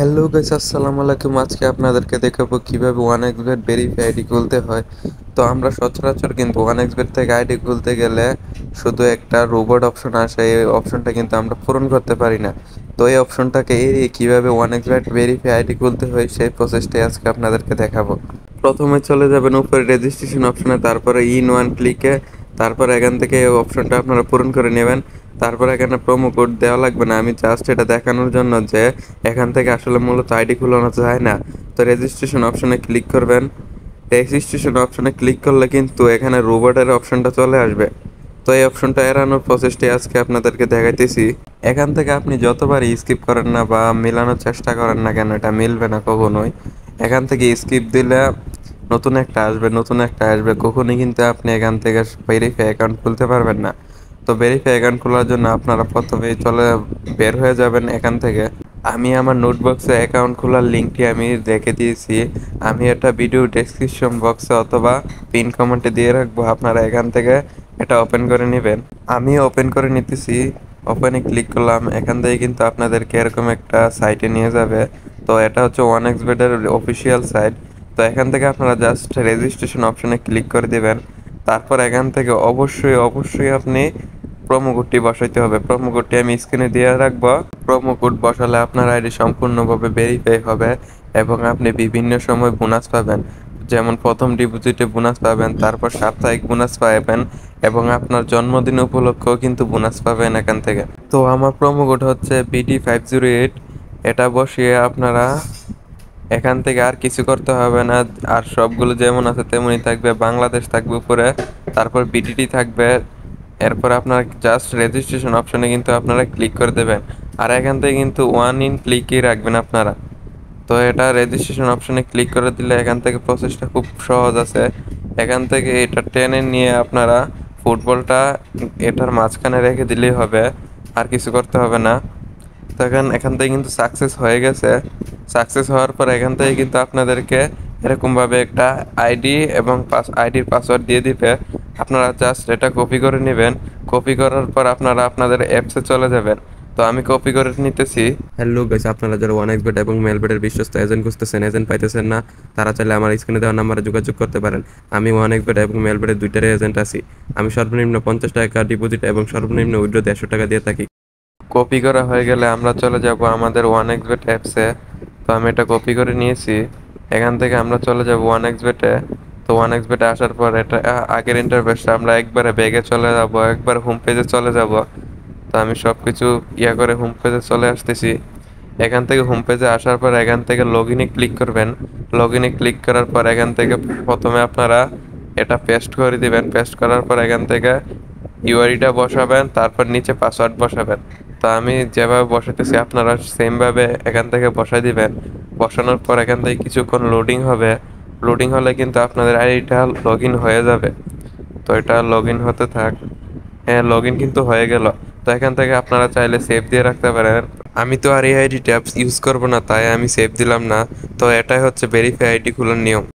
Hello guys, আসসালামু আলাইকুম। আজকে আপনাদেরকে দেখাবো কিভাবে one X bet verify ID খুলতে হয়। তো আমরা সচরাচর কিন্তু ওয়ান এক্স বেট থেকে আইডি খুলতে গেলে শুধু একটা রোবট অপশন আসে, এই অপশনটা কিন্তু আমরা পূরণ করতে পারি না। তো এই অপশনটাকে এড়িয়ে কিভাবে one X bet verify ID খুলতে হয় সেই প্রসেসটাই আজকে আপনাদেরকে দেখাবো। প্রথমে চলে যাবেন উপরে রেজিস্ট্রেশন অপশনে, তারপরে ইন ওয়ান ক্লিকে, তারপর এখান থেকে এই অপশনটা আপনারা পূরণ করে নেবেন। তারপর এখানে প্রোমো কোড দেওয়া লাগবে না, আমি জাস্ট এটা দেখানোর জন্য যে এখান থেকে আসলে মূলত আইডি খোলানো যায় না। তো রেজিস্ট্রেশন অপশনে ক্লিক করবেন। রেজিস্ট্রেশন অপশনে ক্লিক করলে কিন্তু এখানে রোবটের অপশনটা চলে আসবে। তো এই অপশনটা এড়ানোর প্রসেসটি আজকে আপনাদেরকে দেখাইতেছি। এখান থেকে আপনি যতবার স্কিপ করেন না বা মেলানোর চেষ্টা করেন না কেন, এটা মিলবে না কখনোই। এখান থেকে স্কিপ দিলে নতুন একটা আসবে, কখনই কিন্তু আপনি এখান থেকে ভেরিফাই অ্যাকাউন্ট খুলতে পারবেন না। তো ভেরিফাই অ্যাকাউন্ট খোলার জন্য আপনারা প্রথমেই বের হয়ে যাবেন এখান থেকে। আমি আমার নোটবক্সে অ্যাকাউন্ট খোলার লিঙ্কটি আমি রেখে দিয়েছি। আমি এটা ভিডিও ডেসক্রিপশন বক্সে অথবা পিন কমেন্টে দিয়ে রাখবো, আপনারা এখান থেকে এটা ওপেন করে নেবেন। আমি ওপেন করে নিতেছি। ওপেনে ক্লিক করলাম, এখান থেকে কিন্তু আপনাদেরকে এরকম একটা সাইটে নিয়ে যাবে। তো এটা হচ্ছে ওয়ান এক্স বেডের অফিসিয়াল সাইট। তো এখান থেকে আপনারা জাস্ট রেজিস্ট্রেশন অপশনে ক্লিক করে দিবেন। তারপর এখান থেকে অবশ্যই আপনি প্রোমো কোডটি বসাইতে হবে। প্রোমো কোডটি আমি স্ক্রিনে দিয়ে রাখবো। প্রোমো কোড বসালে আপনার আইডি সম্পূর্ণভাবে ভেরিফাই হবে এবং আপনি বিভিন্ন সময় বোনাস পাবেন। যেমন প্রথম ডিপোজিটে বোনাস পাবেন, তারপর সাপ্তাহিক বোনাস পাবেন এবং আপনার জন্মদিন উপলক্ষেও কিন্তু বোনাস পাবেন এখান থেকে। তো আমার প্রোমো কোড হচ্ছে BD508। এটা বসিয়ে আপনারা এখান থেকে আর কিছু করতে হবে না। আর সবগুলো যেমন আছে তেমনই থাকবে, বাংলাদেশ থাকবে উপরে, তারপর BDT থাকবে। এরপর আপনার জাস্ট রেজিস্ট্রেশন অপশনে কিন্তু আপনারা ক্লিক করে দেবেন। আর এখান থেকে কিন্তু ওয়ান ইন ক্লিকই রাখবেন আপনারা। তো এটা রেজিস্ট্রেশন অপশনে ক্লিক করে দিলে এখান থেকে প্রসেসটা খুব সহজ আছে। এখান থেকে এটা টেনে নিয়ে আপনারা ফুটবলটা এটার মাঝখানে রেখে দিলেই হবে, আর কিছু করতে হবে না। তো এখান থেকে কিন্তু সাকসেস হয়ে গেছে। সাকসেস হওয়ার পর এখান থেকে কিন্তু আপনাদেরকে এরকমভাবে একটা আইডি এবং আইডির পাসওয়ার্ড দিয়ে দিবে। আপনারা জাস্ট এটা কপি করে নেবেন। কপি করার পর আপনারা আপনাদের অ্যাপসে চলে যাবেন। তো আমি কপি করে নিতেছি। হ্যালো গাইস, আপনারা যারা ওয়ান এক্স বেট এবং মেলবেটের বিশ্বস্ত এজেন্ট খুঁজতেছেন, এজেন্ট পাইতেছেন না, তারা চাইলে আমার স্ক্রিনে দেওয়া নাম্বারে যোগাযোগ করতে পারেন। আমি ওয়ান এক্স বেট এবং মেলবেটের দুইটারই এজেন্ট আছি। আমি সর্বনিম্ন 50 টাকা ডিপোজিট এবং সর্বনিম্ন উইথড্র 150 টাকা দিয়ে থাকি। কপি করা হয়ে গেলে আমরা চলে যাব আমাদের ওয়ান এক্স বেট অ্যাপসে। তো আমি এটা কপি করে নিয়েছি। এখান থেকে আমরা চলে যাব ওয়ান এক্স বেটে। তো ওয়ান এক্স বেটে আসার পর এটা আগের ইন্টারফেসটা আমরা একবারে ব্যাগে চলে যাব, একবার হোম পেজে চলে যাব। তো আমি সব কিছু করে হোম পেজে চলে আসতেছি। এখান থেকে হোম পেজে আসার পর এখান থেকে লগ ইনে ক্লিক করবেন। লগ ইনে ক্লিক করার পর এখান থেকে প্রথমে আপনারা এটা পেস্ট করে দিবেন। পেস্ট করার পর এখান থেকে ইউআইডিটা বসাবেন, তারপর নিচে পাসওয়ার্ড বসাবেন। তো আমি যেভাবে বসাতেছি আপনারা সেমভাবে এখান থেকে বসাই দিবেন। বসানোর পর এখান থেকে কিছুক্ষণ লোডিং হবে। লোডিং হলে কিন্তু আপনাদের আইডিটা লগ ইন হয়ে যাবে। তো এটা লগ ইন হতে থাক। হ্যাঁ, লগ ইন কিন্তু হয়ে গেল। তো এখান থেকে আপনারা চাইলে সেভ দিয়ে রাখতে পারেন। আমি তো আর এই আইডি ট্যাবস ইউজ করবো না, তাই আমি সেভ দিলাম না। তো এটাই হচ্ছে ভেরিফাই আইডি খোলার নিয়ম।